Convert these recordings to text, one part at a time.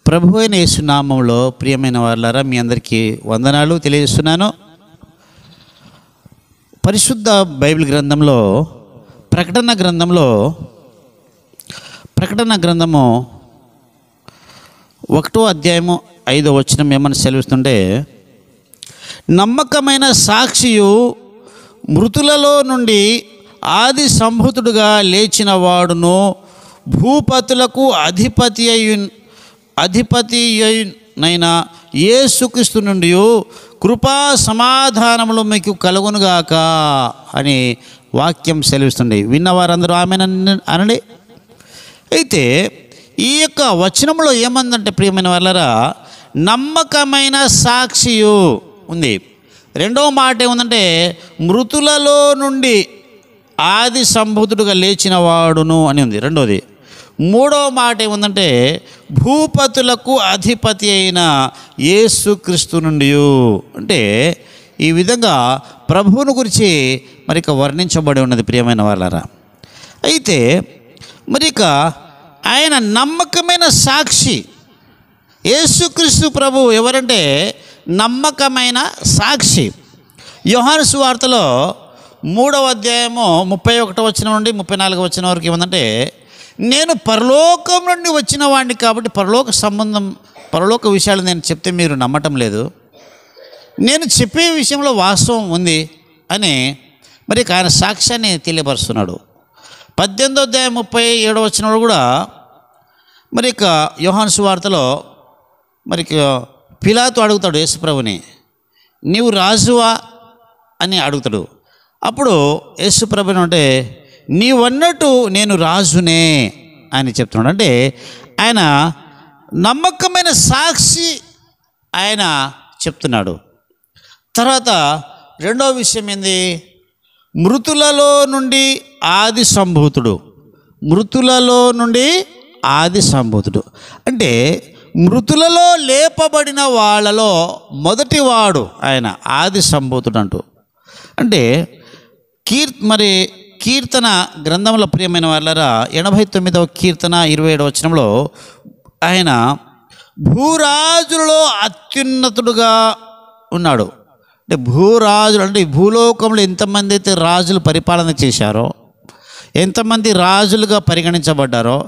ప్రభు అయిన యేసు నామములో ప్రియమైన వాళ్ళారా, మీ అందరికీ వందనాలు తెలియజేస్తున్నాను. పరిశుద్ధ బైబిల్ గ్రంథంలో ప్రకటన గ్రంథము 1వ అధ్యాయము 5వ వచనం ఏమని సెలవిస్తుంటే, నమ్మకమైన సాక్షియు మృతులలో నుండి ఆది సంభూతుడుగా లేచిన వాడును భూపతులకు అధిపతి అయిన యేసుక్రీస్తు నుండి కృపా సమాధానములు మీకు కలుగునుగాక అని వాక్యం సెలవిస్తుంది. విన్నవారందరూ ఆమె అనండి. అయితే ఈ యొక్క వచనంలో ఏమందంటే, ప్రియమైన వాళ్ళరా, నమ్మకమైన సాక్షియు ఉంది. రెండవ మాట ఏముందంటే, మృతులలో నుండి ఆది సంభూతుడుగా లేచిన వాడును అని ఉంది రెండోది. మూడవ మాట ఏముందంటే, భూపతులకు అధిపతి అయిన యేసుక్రీస్తు నుండి. అంటే ఈ విధంగా ప్రభువుని గురించి మరిక వర్ణించబడి ఉన్నది ప్రియమైన వాళ్ళారా. అయితే మరిక ఆయన నమ్మకమైన సాక్షి. యేసుక్రీస్తు ప్రభు ఎవరంటే నమ్మకమైన సాక్షి. యోహాను సువార్తలో 3వ అధ్యాయము 31వ వచనం నుండి 34వ వచనం వరకు ఏమందంటే, నేను పరలోకం నుండి వచ్చిన వాడిని కాబట్టి పరలోక విషయాలు నేను చెప్తే మీరు నమ్మటం లేదు, నేను చెప్పే విషయంలో వాస్తవం ఉంది అని మరి ఆయన సాక్ష్యాన్ని తెలియపరుస్తున్నాడు. 18వ అధ్యాయం 37వ వచనంలో కూడా మరి యోహాను సువార్తలో మరి పిలాతు అడుగుతాడు యేసుప్రభుని, నీవు రాజువా అని అడుగుతాడు. అప్పుడు యేసుప్రభుని అంటే, నీవన్నట్టు నేను రాజునే అని చెప్తున్నాడు. అంటే ఆయన నమ్మకమైన సాక్షి ఆయన చెప్తున్నాడు. తర్వాత రెండవ విషయం ఏంది, మృతులలో నుండి ఆది సంభూతుడు. మృతులలో నుండి ఆది సంభూతుడు అంటే మృతులలో లేపబడిన వాళ్ళలో మొదటివాడు ఆయన, ఆది సంభూతుడు అంటూ. అంటే కీర్తన గ్రంథంలో ప్రియమైన వాళ్ళరా 89వ కీర్తన 27వ వచనంలో ఆయన భూరాజులలో అత్యున్నతుడుగా ఉన్నాడు. అంటే భూరాజులు అంటే ఈ భూలోకంలో ఎంతమంది అయితే రాజులు పరిపాలన చేశారో, ఎంతమంది రాజులుగా పరిగణించబడ్డారో,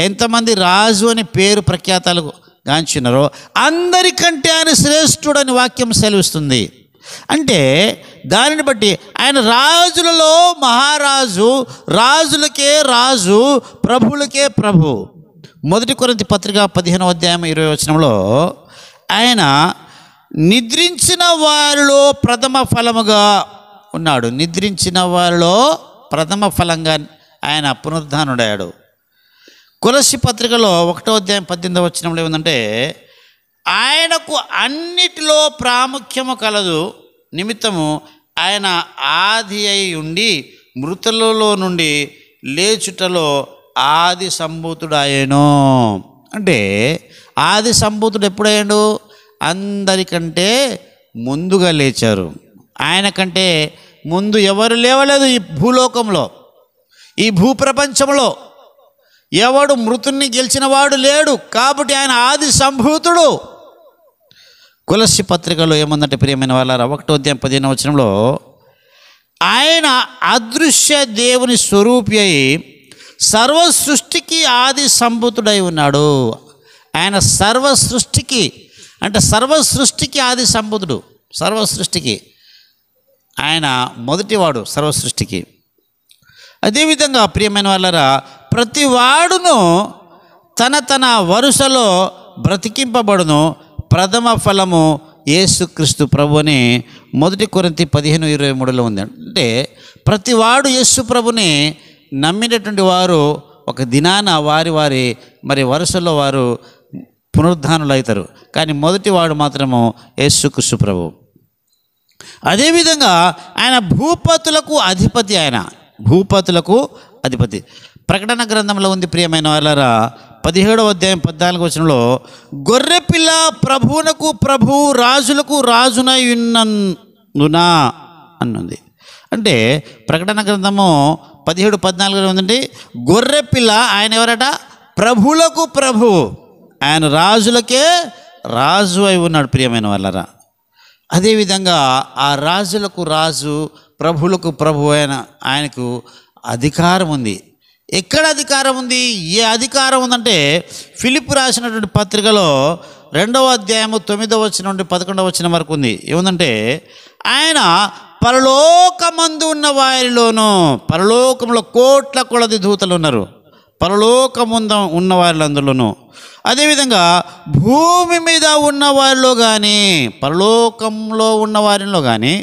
ఎంతమంది రాజు అని పేరు ప్రఖ్యాతాలు గాంచినారో అందరికంటే ఆయన శ్రేష్ఠుడని వాక్యం సెలవిస్తుంది. అంటే దానిని బట్టి ఆయన రాజులలో మహారాజు, రాజులకే రాజు, ప్రభులకే ప్రభు. 1 కొరింథీ పత్రిక 15వ అధ్యాయం 20వ వచనంలో ఆయన నిద్రించిన వారిలో ప్రథమ ఫలముగా ఉన్నాడు. నిద్రించిన వారిలో ప్రథమ ఫలంగా ఆయన పునరుద్ధానుడయ్యాడు. కొలస్సీ పత్రికలో 1వ అధ్యాయం 18వ వచనంలో ఏముందంటే, ఆయనకు అన్నిటిలో ప్రాముఖ్యము కలదు నిమిత్తము ఆయన ఆది అయి ఉండి మృతులలో నుండి లేచుటలో ఆది సంభూతుడు అయ్యాను. అంటే ఆది సంభూతుడు ఎప్పుడయ్యాడు? అందరికంటే ముందుగా లేచారు. ఆయన కంటే ముందు ఎవరు లేవలేదు ఈ భూలోకంలో, ఈ భూప్రపంచంలో ఎవడు మృతుణ్ణి గెలిచిన వాడు లేడు. కాబట్టి ఆయన ఆది సంభూతుడు. కొలస్సీ పత్రికలో ఏముందంటే, ప్రియమైన వాళ్ళారా 1వ అధ్యాయం 15వ వచనంలో ఆయన అదృశ్య దేవుని స్వరూపి అయి సర్వ సృష్టికి ఆది సంభూతుడై ఉన్నాడు. ఆయన సర్వ సృష్టికి అంటే సర్వ సృష్టికి ఆది సంభూతుడు. సర్వ సృష్టికి ఆయన మొదటివాడు, సర్వ సృష్టికి. అదేవిధంగా ప్రియమైన వాళ్ళారా, ప్రతి వాడును తన వరుసలో బ్రతికింపబడును. ప్రథమ ఫలము యేసుక్రీస్తు ప్రభు అని 1 కొరింథీ 15:23లో ఉంది. అంటే ప్రతివాడు యేసు ప్రభుని నమ్మినటువంటి వారు ఒక దినాన వారి మరి వరుసలో వారు పునరుద్ధానులు అవుతారు. కానీ మొదటివాడు మాత్రము యేసుక్రీస్తు ప్రభు. అదేవిధంగా ఆయన భూపతులకు అధిపతి. ఆయన భూపతులకు అధిపతి. ప్రకటన గ్రంథంలో ఉంది ప్రియమైన వాళ్ళారా 17వ అధ్యాయం 14వ వచనంలో, గొర్రెపిల్ల ప్రభువునకు ప్రభు, రాజులకు రాజునై ఉన్నందున అన్నది. అంటే ప్రకటన గ్రంథము 17:14 ఉందండి. గొర్రెపిల్ల ఆయన ఎవరట? ప్రభులకు ప్రభు, ఆయన రాజులకే రాజు అయి ఉన్నాడు ప్రియమైన వాళ్ళరా. అదేవిధంగా ఆ రాజులకు రాజు, ప్రభులకు ప్రభు అయిన ఆయనకు అధికారం ఉంది. ఎక్కడ అధికారం ఉంది? ఏ అధికారం ఉందంటే ఫిలిప్పు రాసినటువంటి పత్రికలో 2వ అధ్యాయము 9వ వచనం నుండి 11వ వచనం వరకు ఉంది. ఏముందంటే ఆయన పరలోకమందు ఉన్న వారిలోనూ, పరలోకంలో కోట్ల కొలది దూతలు ఉన్నారు, పరలోకముందు ఉన్న వారిలందులోనూ, అదేవిధంగా భూమి మీద ఉన్న వారిలో కానీ, పరలోకంలో ఉన్న వారిలో కానీ,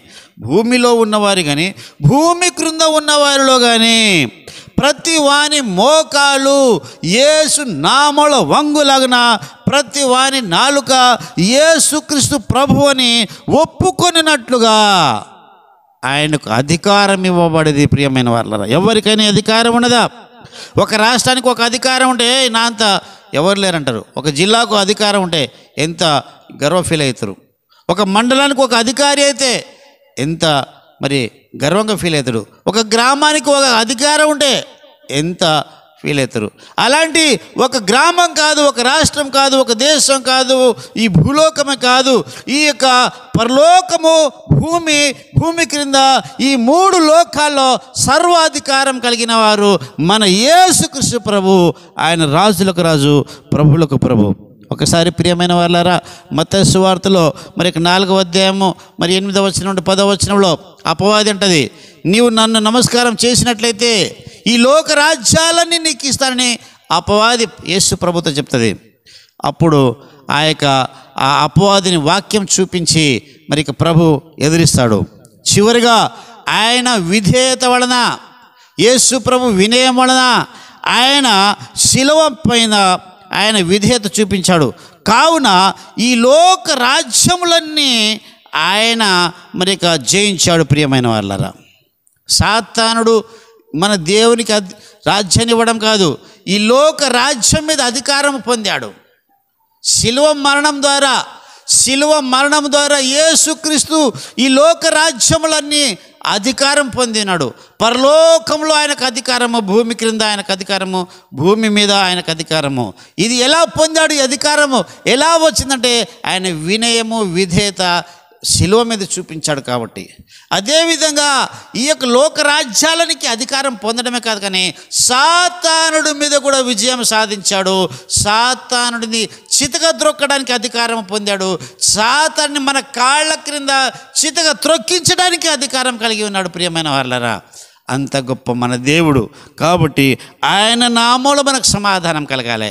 భూమిలో ఉన్నవారు కానీ, భూమి క్రింద ఉన్న వారిలో కానీ ప్రతి వాని మోకాలు యేసు నామములో వంగులగున, ప్రతి వాని నాలుక యేసుక్రీస్తు ప్రభు అని ఒప్పుకొనినట్లుగా ఆయనకు అధికారం ఇవ్వబడింది. ప్రియమైన వాళ్ళరా, ఎవరికైనా అధికారం ఉన్నదా? ఒక రాష్ట్రానికి ఒక అధికారం ఉంటే నా అంత ఎవరు లేరంటారు. ఒక జిల్లాకు అధికారం ఉంటే ఎంత గర్వ ఫీల్ అవుతారు. ఒక మండలానికి ఒక అధికారి అయితే ఎంత మరి గర్వంగా ఫీల్ అవుతాడు. ఒక గ్రామానికి ఒక అధికారం ఉంటే ఎంత ఫీల్ అవుతారు. అలాంటి ఒక గ్రామం కాదు, ఒక రాష్ట్రం కాదు, ఒక దేశం కాదు, ఈ భూలోకమే కాదు, ఈ యొక్క పరలోకము, భూమి, భూమి క్రింద ఈ 3 లోకాల్లో సర్వాధికారం కలిగిన వారు మన యేసుక్రీస్తు ప్రభు. ఆయన రాజులకు రాజు, ప్రభువులకు ప్రభు. ఒకసారి ప్రియమైన వాళ్ళారా, మత్తయి సువార్తలో మరి 4వ అధ్యాయము మరి 8వ వచనం నుండి 10వ వచనంలో అపవాది అంటది, నీవు నన్ను నమస్కారం చేసినట్లయితే ఈ లోక రాజ్యాలన్నీ నీకు ఇస్తానని అపవాది యేసు ప్రభుతో చెప్తుంది. అప్పుడు ఆ అపవాదిని వాక్యం చూపించి మరి ప్రభు ఎదిరిస్తాడు. చివరిగా ఆయన విధేయత వలన, యేసు ప్రభు వినయం వలన ఆయన శిలువ పైన ఆయన విధేయత చూపించాడు. కావున ఈ లోక రాజ్యములన్నీ ఆయన మరి జయించాడు. ప్రియమైన వాళ్ళరా, సాతానుడు మన దేవునికి రాజ్యాన్ని ఇవ్వడం కాదు, ఈ లోక రాజ్యం మీద అధికారం పొందాడు. శిలువ మరణం ద్వారా యేసుక్రీస్తు ఈ లోక రాజ్యములన్నీ అధికారం పొందినాడు. పరలోకంలో ఆయనకు అధికారము, భూమి క్రింద ఆయనకు అధికారము, భూమి మీద ఆయనకు అధికారము. ఇది ఎలా పొందాడు? ఈ అధికారము ఎలా వచ్చిందంటే ఆయన వినయము, విధేయత శిలువ మీద చూపించాడు కాబట్టి. అదేవిధంగా ఈ యొక్క లోకరాజ్యాలనికి అధికారం పొందడమే కాదు, కానీ సాతానుడి మీద కూడా విజయం సాధించాడు. సాతానుడిని చితక త్రొక్కడానికి అధికారం పొందాడు. సాతాన్ని మన కాళ్ళ క్రింద చితక త్రొక్కించడానికి అధికారం కలిగి ఉన్నాడు. ప్రియమైన వాళ్ళరా, అంత గొప్ప మన దేవుడు కాబట్టి ఆయన నామంలో మనకు సమాధానం కలగాలి.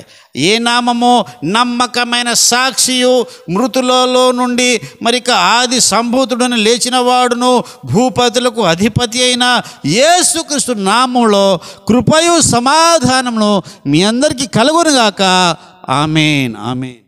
ఏ నామము? నమ్మకమైన సాక్షియు, మృతులలో నుండి మరిక ఆది సంభూతుడని లేచిన వాడును, భూపతులకు అధిపతి అయిన యేసుక్రీస్తు నామంలో కృపయు సమాధానమును మీ అందరికీ కలుగునుగాక. ఆమేన్, ఆమేన్.